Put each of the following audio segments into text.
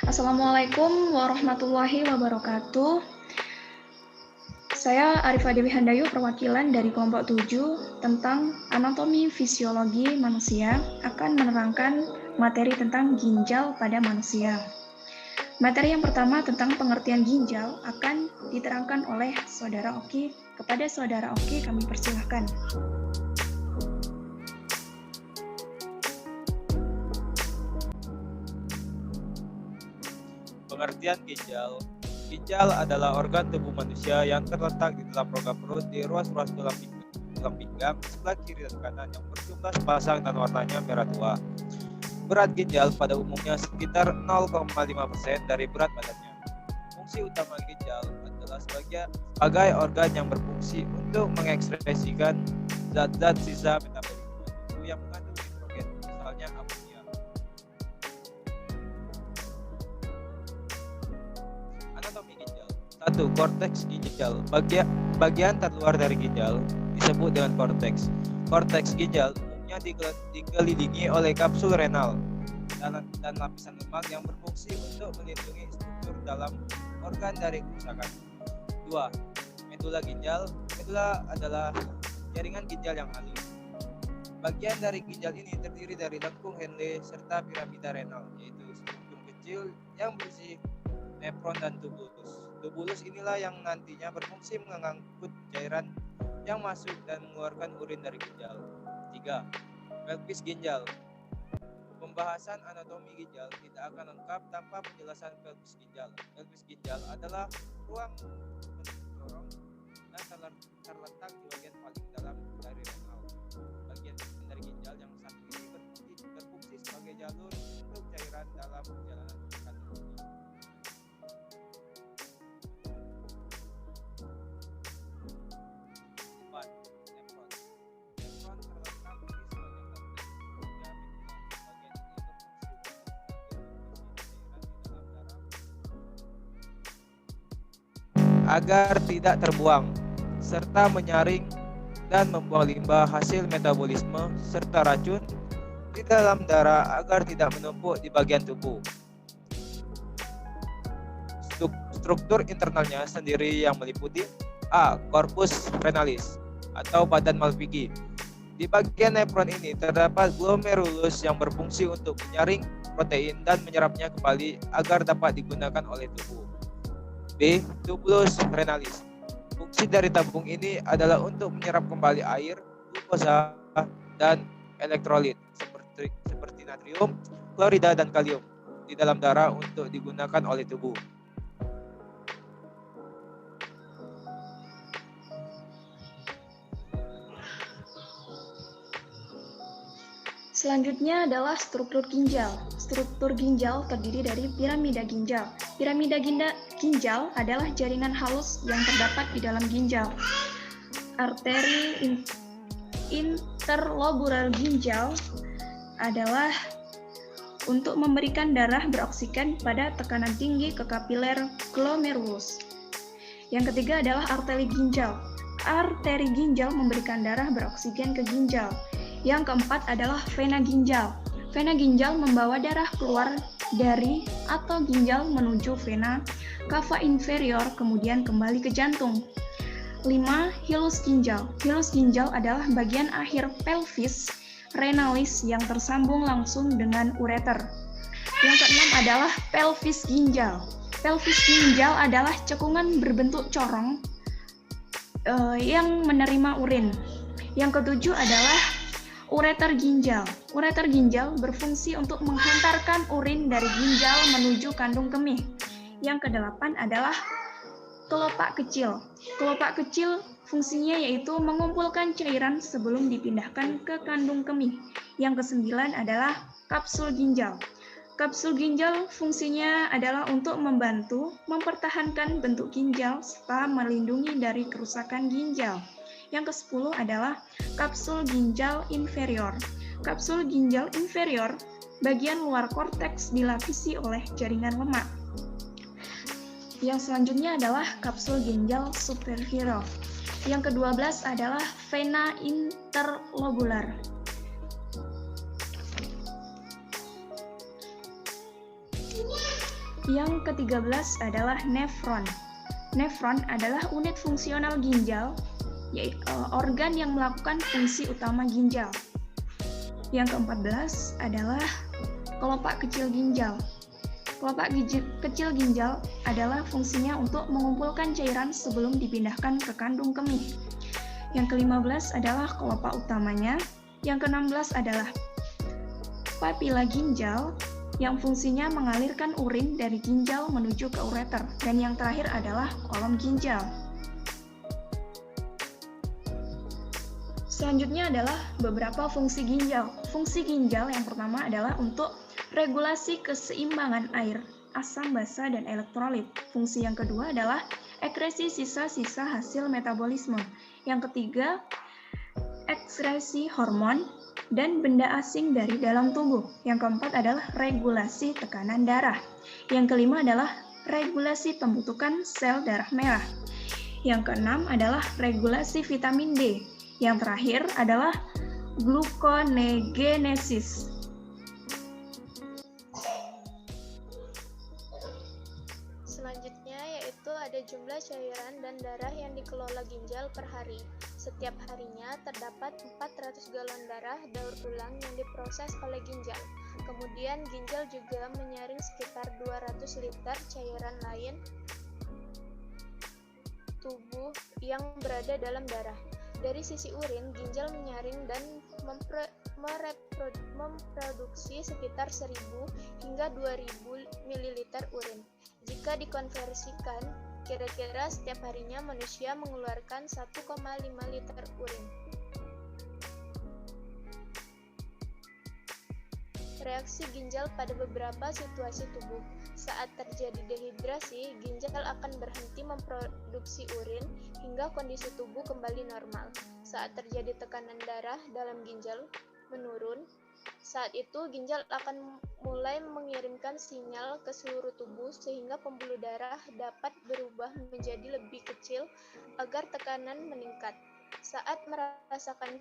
Assalamualaikum warahmatullahi wabarakatuh. Saya Arifah Dewi Handayu, perwakilan dari kelompok 7 tentang anatomi fisiologi manusia, akan menerangkan materi tentang ginjal pada manusia. Materi yang pertama tentang pengertian ginjal akan diterangkan oleh Saudara Oki. Kepada Saudara Oki kami persilahkan. Pengertian ginjal. Ginjal adalah organ tubuh manusia yang terletak di dalam rongga perut di ruas-ruas tulang pinggang sebelah kiri dan kanan yang berjumlah sepasang dan warnanya merah tua. Berat ginjal pada umumnya sekitar 0,5% dari berat badannya. Fungsi utama ginjal adalah sebagai organ yang berfungsi untuk mengekspresikan zat-zat sisa metabolisme tubuh yang mengandung nitrogen, misalnya amonia. Anatomi ginjal. 1. Korteks ginjal. Bagian terluar dari ginjal disebut dengan korteks. Korteks ginjal umumnya dikelilingi oleh kapsul renal dan lapisan lemak yang berfungsi untuk melindungi struktur dalam organ dari kerusakan. 2. Medula ginjal. Medula adalah jaringan ginjal yang halus. Bagian dari ginjal ini terdiri dari lengkung Henle serta piramida renal, yaitu struktur kecil yang berisi nefron dan tubulus. Tubulus inilah yang nantinya berfungsi mengangkut cairan yang masuk dan mengeluarkan urin dari ginjal. 3. Pelvis ginjal. Pembahasan anatomi ginjal tidak akan lengkap tanpa penjelasan pelvis ginjal. Pelvis ginjal adalah ruang mendorong dan terletak di bagian paling dalam dari renal. Bagian dari ginjal yang satu ini berfungsi sebagai jalur untuk cairan dalam perjalanan kandung. 4. Nefron. Nefron terletak di sebagian korteks hingga medula. Bagian ini berfungsi untuk mengambil distribusi cairan di dalam darah agar tidak terbuang, serta menyaring dan membuang limbah hasil metabolisme serta racun di dalam darah agar tidak menumpuk di bagian tubuh. Struktur internalnya sendiri yang meliputi A. Corpus renalis atau badan Malpighi. Di bagian nefron ini terdapat glomerulus yang berfungsi untuk menyaring protein dan menyerapnya kembali agar dapat digunakan oleh tubuh. B. Tubulus renalis. Fungsi dari tabung ini adalah untuk menyerap kembali air, glukosa, dan elektrolit seperti natrium, klorida, dan kalium di dalam darah untuk digunakan oleh tubuh. Selanjutnya adalah struktur ginjal. Struktur ginjal terdiri dari piramida ginjal. Piramida ginjal adalah jaringan halus yang terdapat di dalam ginjal. Arteri interlobular ginjal adalah untuk memberikan darah beroksigen pada tekanan tinggi ke kapiler glomerulus. Yang ketiga adalah arteri ginjal. Arteri ginjal memberikan darah beroksigen ke ginjal. Yang keempat adalah vena ginjal. Vena ginjal membawa darah keluar dari atau ginjal menuju vena cava inferior kemudian kembali ke jantung. 5. Hilus ginjal. Hilus ginjal adalah bagian akhir pelvis renalis yang tersambung langsung dengan ureter. Yang keenam adalah pelvis ginjal. Pelvis ginjal adalah cekungan berbentuk corong yang menerima urin. Yang ketujuh adalah ureter ginjal. Ureter ginjal berfungsi untuk menghantarkan urin dari ginjal menuju kandung kemih. Yang kedelapan adalah kelopak kecil. Kelopak kecil fungsinya yaitu mengumpulkan cairan sebelum dipindahkan ke kandung kemih. Yang kesembilan adalah kapsul ginjal. Kapsul ginjal fungsinya adalah untuk membantu mempertahankan bentuk ginjal serta melindungi dari kerusakan ginjal. Yang ke-10 adalah kapsul ginjal inferior. Kapsul ginjal inferior, bagian luar korteks dilapisi oleh jaringan lemak. Yang selanjutnya adalah kapsul ginjal superior. Yang ke-12 adalah vena interlobular. Yang ke-13 adalah nefron. Nefron adalah unit fungsional ginjal, yaitu organ yang melakukan fungsi utama ginjal. Yang ke-14 adalah kelopak kecil ginjal. Kelopak kecil ginjal adalah fungsinya untuk mengumpulkan cairan sebelum dipindahkan ke kandung kemih. Yang ke-15 adalah kelopak utamanya. Yang ke-16 adalah papila ginjal yang fungsinya mengalirkan urin dari ginjal menuju ke ureter. Dan yang terakhir adalah kolom ginjal. Selanjutnya adalah beberapa fungsi ginjal. Fungsi ginjal yang pertama adalah untuk regulasi keseimbangan air, asam basa, dan elektrolit. Fungsi yang kedua adalah ekresi sisa-sisa hasil metabolisme. Yang ketiga, ekskresi hormon dan benda asing dari dalam tubuh. Yang keempat adalah regulasi tekanan darah. Yang kelima adalah regulasi pembentukan sel darah merah. Yang keenam adalah regulasi vitamin D. Yang terakhir adalah gluconeogenesis. Selanjutnya yaitu ada jumlah cairan dan darah yang dikelola ginjal per hari. Setiap harinya terdapat 400 galon darah daur ulang yang diproses oleh ginjal. Kemudian ginjal juga menyaring sekitar 200 liter cairan lain tubuh yang berada dalam darah. Dari sisi urin, ginjal menyaring dan memproduksi sekitar 1000 hingga 2000 ml urin. Jika dikonversikan, kira-kira setiap harinya manusia mengeluarkan 1,5 liter urin. Reaksi ginjal pada beberapa situasi tubuh. Saat terjadi dehidrasi, ginjal akan berhenti memproduksi urin hingga kondisi tubuh kembali normal. Saat terjadi tekanan darah dalam ginjal menurun, saat itu ginjal akan mulai mengirimkan sinyal ke seluruh tubuh sehingga pembuluh darah dapat berubah menjadi lebih kecil agar tekanan meningkat. Saat merasakan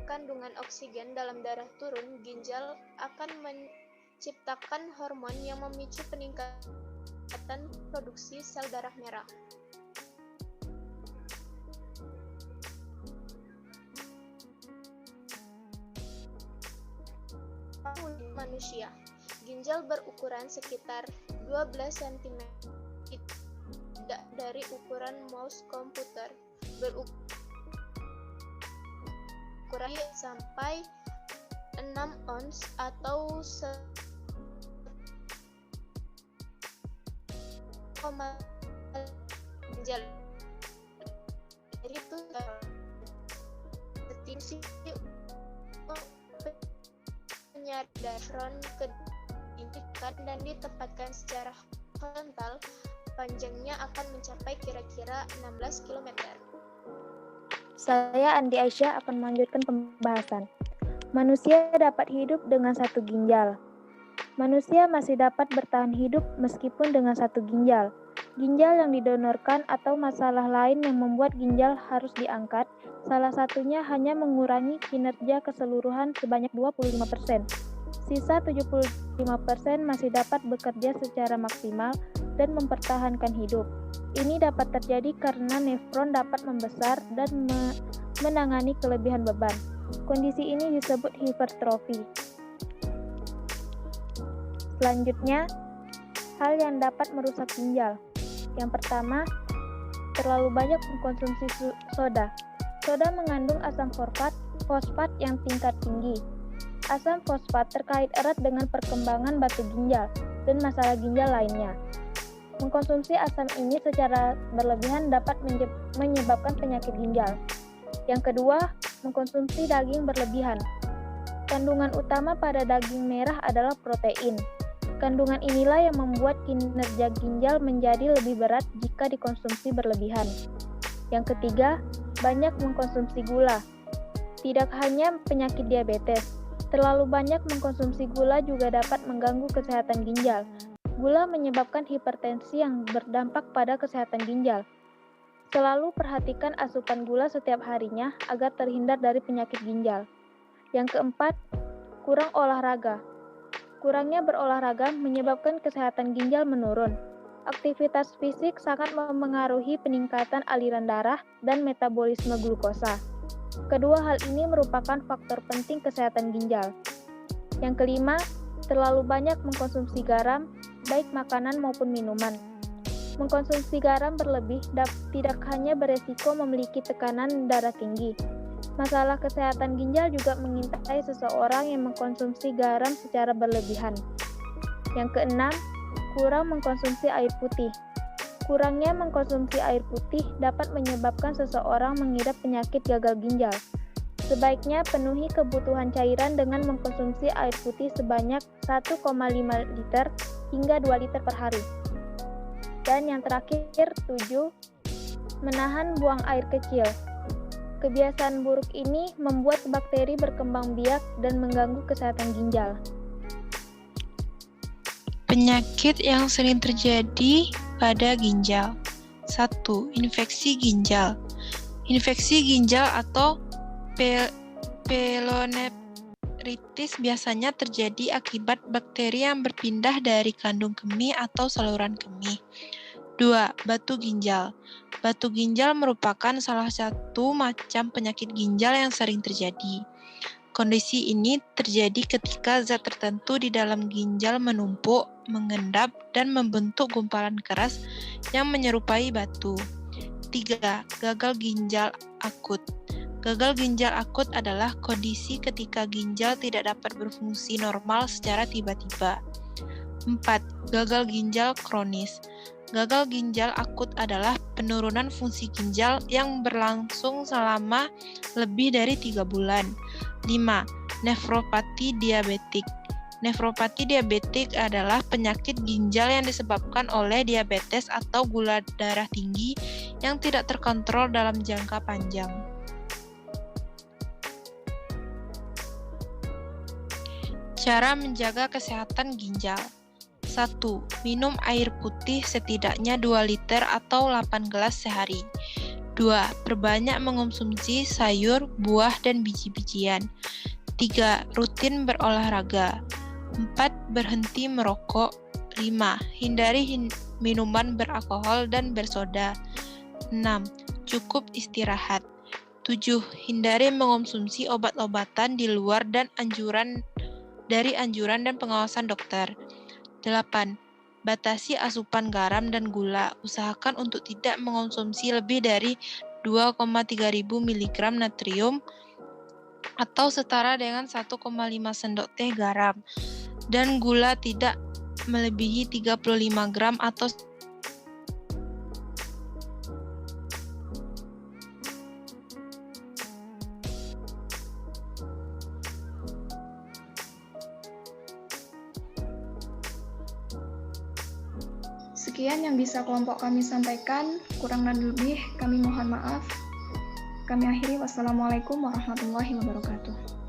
kandungan oksigen dalam darah turun, ginjal akan menciptakan hormon yang memicu peningkatan produksi sel darah merah. Manusia, ginjal berukuran sekitar 12 cm, tidak dari ukuran mouse komputer, berukuran sampai 6 ons atau ginjal. Jadi itu definisi penyadaran kedinginan dan ditempatkan secara horizontal, panjangnya akan mencapai kira-kira 16 km. Saya Andi Aisyah akan melanjutkan pembahasan. Manusia dapat hidup dengan satu ginjal. Manusia masih dapat bertahan hidup meskipun dengan satu ginjal. Ginjal yang didonorkan atau masalah lain yang membuat ginjal harus diangkat, salah satunya hanya mengurangi kinerja keseluruhan sebanyak 25%. Sisa 75% masih dapat bekerja secara maksimal dan mempertahankan hidup. Ini dapat terjadi karena nefron dapat membesar dan menangani kelebihan beban. Kondisi ini disebut hipertrofi. Selanjutnya, hal yang dapat merusak ginjal. Yang pertama, terlalu banyak mengkonsumsi soda. Soda mengandung asam fosfat yang tingkat tinggi. Asam fosfat terkait erat dengan perkembangan batu ginjal dan masalah ginjal lainnya. Mengkonsumsi asam ini secara berlebihan dapat menyebabkan penyakit ginjal. Yang kedua, mengkonsumsi daging berlebihan. Kandungan utama pada daging merah adalah protein. Kandungan inilah yang membuat kinerja ginjal menjadi lebih berat jika dikonsumsi berlebihan. Yang ketiga, banyak mengkonsumsi gula. Tidak hanya penyakit diabetes, terlalu banyak mengkonsumsi gula juga dapat mengganggu kesehatan ginjal. Gula menyebabkan hipertensi yang berdampak pada kesehatan ginjal. Selalu perhatikan asupan gula setiap harinya agar terhindar dari penyakit ginjal. Yang keempat, kurang olahraga. Kurangnya berolahraga menyebabkan kesehatan ginjal menurun. Aktivitas fisik sangat memengaruhi peningkatan aliran darah dan metabolisme glukosa. Kedua hal ini merupakan faktor penting kesehatan ginjal. Yang kelima, terlalu banyak mengkonsumsi garam, baik makanan maupun minuman. Mengkonsumsi garam berlebih tidak hanya beresiko memiliki tekanan darah tinggi. Masalah kesehatan ginjal juga mengintai seseorang yang mengkonsumsi garam secara berlebihan. Yang keenam, kurang mengkonsumsi air putih. Kurangnya mengkonsumsi air putih dapat menyebabkan seseorang mengidap penyakit gagal ginjal. Sebaiknya penuhi kebutuhan cairan dengan mengkonsumsi air putih sebanyak 1,5 liter hingga 2 liter per hari. Dan yang terakhir, 7. Menahan buang air kecil. Kebiasaan buruk ini membuat bakteri berkembang biak dan mengganggu kesehatan ginjal. Penyakit yang sering terjadi pada ginjal. 1. Infeksi ginjal. Infeksi ginjal atau pyelonephritis biasanya terjadi akibat bakteri yang berpindah dari kandung kemih atau saluran kemih. 2. Batu ginjal. Batu ginjal merupakan salah satu macam penyakit ginjal yang sering terjadi. Kondisi ini terjadi ketika zat tertentu di dalam ginjal menumpuk, mengendap, dan membentuk gumpalan keras yang menyerupai batu. 3. Gagal ginjal akut. Gagal ginjal akut adalah kondisi ketika ginjal tidak dapat berfungsi normal secara tiba-tiba. 4. Gagal ginjal kronis. Gagal ginjal akut adalah penurunan fungsi ginjal yang berlangsung selama lebih dari 3 bulan. 5. Nefropati diabetik. Nefropati diabetik adalah penyakit ginjal yang disebabkan oleh diabetes atau gula darah tinggi yang tidak terkontrol dalam jangka panjang. Cara menjaga kesehatan ginjal. 1. Minum air putih setidaknya 2 liter atau 8 gelas sehari. 2. Perbanyak mengonsumsi sayur, buah, dan biji-bijian. 3. Rutin berolahraga. 4. Berhenti merokok. 5. Hindari minuman beralkohol dan bersoda. 6. Cukup istirahat. 7. Hindari mengonsumsi obat-obatan di luar dari anjuran dan pengawasan dokter. 8. Batasi asupan garam dan gula. Usahakan untuk tidak mengonsumsi lebih dari 2,3 ribu mg natrium atau setara dengan 1,5 sendok teh garam, dan gula tidak melebihi 35 gram atau Sekian yang bisa kelompok kami sampaikan, kurang dan lebih kami mohon maaf. Kami akhiri, wassalamualaikum warahmatullahi wabarakatuh.